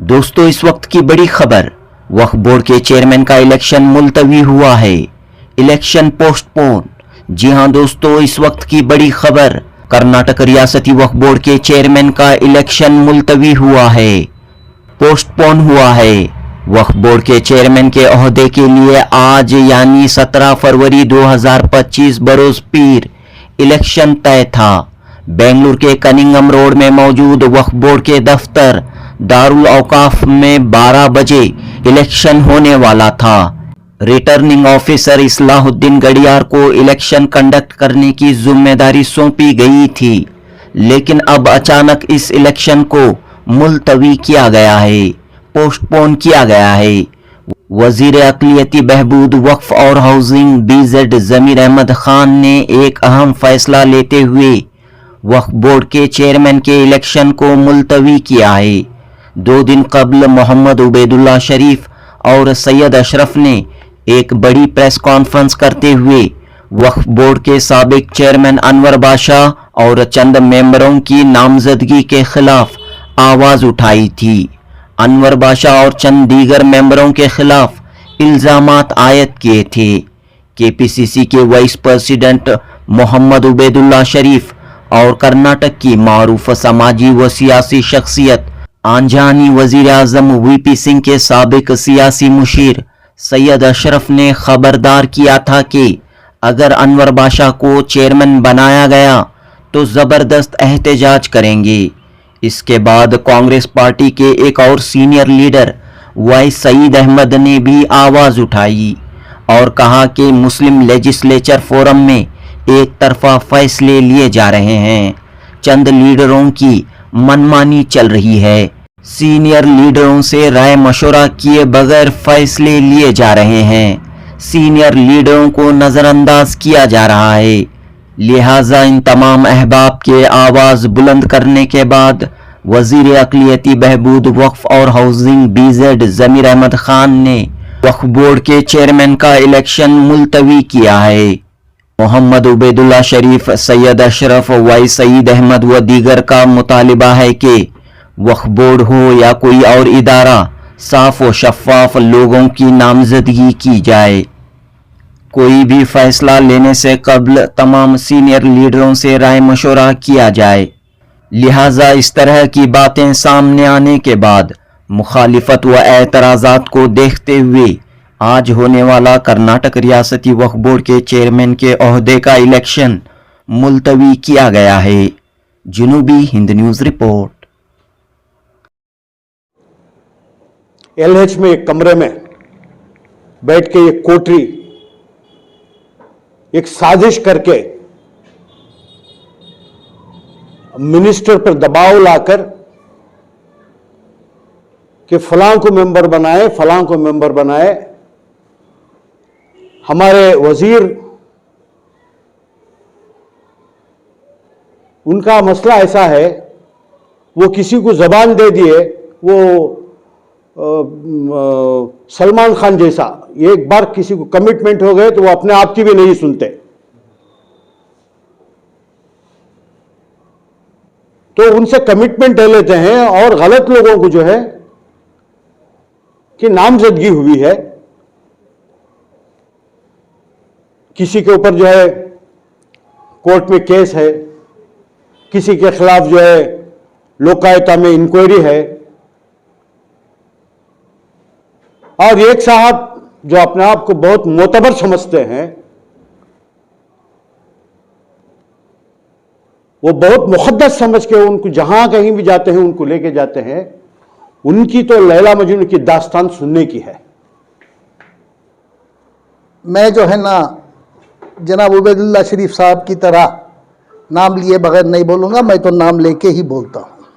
दोस्तों, इस वक्त की बड़ी खबर, वक्फ बोर्ड के चेयरमैन का इलेक्शन मुलतवी हुआ है। Election postpone. जी हां दोस्तों, इस वक्त की बड़ी खबर, कर्नाटक रियासती वक्फ बोर्ड के चेयरमैन का इलेक्शन मुलतवी हुआ है, पोस्टपोन हुआ है। वक्फ बोर्ड के चेयरमैन के ओहदे के लिए आज यानी 17 फरवरी 2025 बरोज पीर इलेक्शन तय था। बेंगलुरु के कनिंगम रोड में मौजूद वक्फ बोर्ड के दफ्तर दारुल औकाफ में 12 बजे इलेक्शन होने वाला था। रिटर्निंग ऑफिसर इस्लाहुद्दीन गडियार को इलेक्शन कंडक्ट करने की जिम्मेदारी सौंपी गई थी, लेकिन अब अचानक इस इलेक्शन को मुलतवी किया गया है, पोस्टपोन किया गया है। वजीर अक़लियती बहबूद वक्फ और हाउसिंग BZ ज़मीर अहमद खान ने एक अहम फैसला लेते हुए वक्फ बोर्ड के चेयरमैन के इलेक्शन को मुलतवी किया है। 2 दिन कबल मोहम्मद उबैदुल्ला शरीफ और सैयद अशरफ ने एक बड़ी प्रेस कॉन्फ्रेंस करते हुए वक्फ बोर्ड के साबिक चेयरमैन अनवर बादशाह और चंद मेंबरों की नामजदगी के खिलाफ आवाज उठाई थी। अनवर बादशाह और चंद दीगर मेंबरों के खिलाफ इल्जामात आयद किए थे। KPCC के वाइस प्रेसिडेंट मोहम्मद उबैदुल्ला शरीफ और कर्नाटक की मारूफ समाजी व सियासी शख्सियत आंजानी वजीर आजम VP सिंह के साबिक सियासी मुशीर सैयद अशरफ ने खबरदार किया था कि अगर अनवर बादशाह को चेयरमैन बनाया गया तो जबरदस्त एहतजाज करेंगे। इसके बाद कांग्रेस पार्टी के एक और senior leader Y Sayeed Ahmed ने भी आवाज उठाई और कहा कि मुस्लिम लेजिस्लेचर फोरम में एक तरफा फैसले लिए जा रहे हैं, चंद लीडरों की मनमानी चल रही है, सीनियर लीडरों से राय मशवरा किए बगैर फैसले लिए जा रहे हैं, सीनियर लीडरों को नजरअंदाज किया जा रहा है। लिहाजा इन तमाम अहबाब के आवाज बुलंद करने के बाद वजीर अक़लियती बहबूद वक्फ और हाउसिंग BZ ज़मीर अहमद खान ने वक्फ बोर्ड के चेयरमैन का इलेक्शन मुलतवी किया है। मोहम्मद उबैदुल्ला शरीफ, सैयद अशरफ, वाई सईद अहमद व दीगर का मुतालिबा है कि वक्फ बोर्ड हो या कोई और इदारा, साफ व शफाफ लोगों की नामजदगी की जाए। कोई भी फैसला लेने से कबल तमाम सीनियर लीडरों से राय मशवरा किया जाए। लिहाजा इस तरह की बातें सामने आने के बाद मुखालिफत व एतराज़ात को देखते हुए आज होने वाला कर्नाटक रियासती वक्फ बोर्ड के चेयरमैन के ओहदे का इलेक्शन मुलतवी किया गया है। जनूबी हिंद न्यूज़ रिपोर्ट। LH में एक कमरे में बैठ के एक कोठरी एक साजिश करके मिनिस्टर पर दबाव लाकर कि फलां को मेंबर बनाए, फलां को मेंबर बनाए। हमारे वजीर, उनका मसला ऐसा है, वो किसी को जबान दे दिए, वो सलमान खान जैसा, एक बार किसी को कमिटमेंट हो गए तो वो अपने आप की भी नहीं सुनते। तो उनसे कमिटमेंट ले लेते हैं और गलत लोगों को जो है कि नामजदगी हुई है, किसी के ऊपर जो है कोर्ट में केस है, किसी के खिलाफ जो है लोकायुक्ता में इंक्वायरी है, और एक साहब जो अपने आप को बहुत मोतबर समझते हैं, वो बहुत मुक़द्दस समझ के उनको जहां कहीं भी जाते हैं उनको लेके जाते हैं। उनकी तो लैला मजनू की दास्तान सुनने की है। मैं जो है ना जनाब उबैदुल्ला शरीफ साहब की तरह नाम लिए बगैर नहीं बोलूँगा, मैं तो नाम लेके ही बोलता हूँ,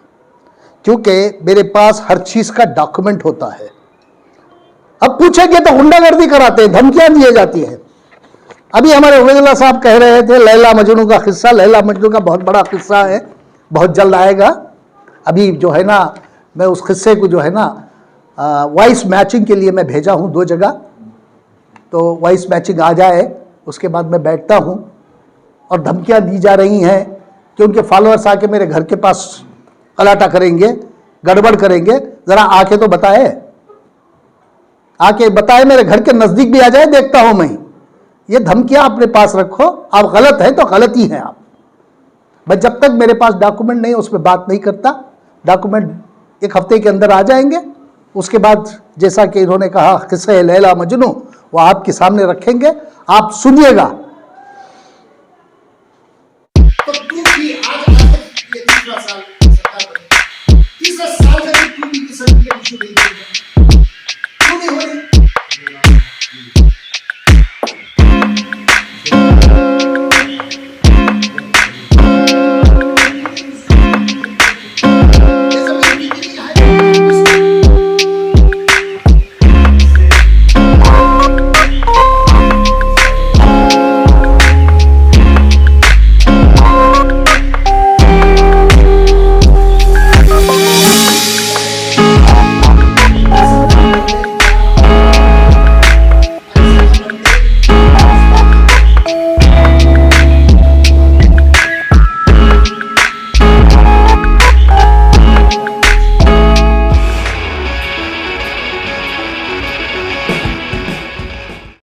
क्योंकि मेरे पास हर चीज़ का डॉक्यूमेंट होता है। अब पूछेंगे तो गुंडागर्दी कराते हैं, धमकियाँ दी जाती हैं। अभी हमारे उबैदुल्ला साहब कह रहे थे लैला मजनू का किस्सा, लैला मजनू का बहुत बड़ा किस्सा है, बहुत जल्द आएगा। अभी जो है ना मैं उस किस्से को जो है ना वॉइस मैचिंग के लिए मैं भेजा हूँ 2 जगह, तो वॉइस मैचिंग आ जाए उसके बाद मैं बैठता हूँ। और धमकियाँ दी जा रही हैं कि उनके फॉलोअर्स आके मेरे घर के पास कलाटा करेंगे, गड़बड़ करेंगे, जरा आके तो बताए, आके बताए, मेरे घर के नजदीक भी आ जाए, देखता हूं मैं। ये धमकियां अपने पास रखो, आप गलत है तो गलत ही है आप। मैं जब तक मेरे पास डॉक्यूमेंट नहीं उस पर बात नहीं करता। डॉक्यूमेंट 1 हफ्ते के अंदर आ जाएंगे, उसके बाद जैसा कि इन्होंने कहा किस्सा लैला मजनू, वो आपके सामने रखेंगे, आप सुनिएगा। तो तू भी आज ये तीसरा साल सरकार बनी, तीसरा साल में तू भी किसान के इशू नहीं देगा।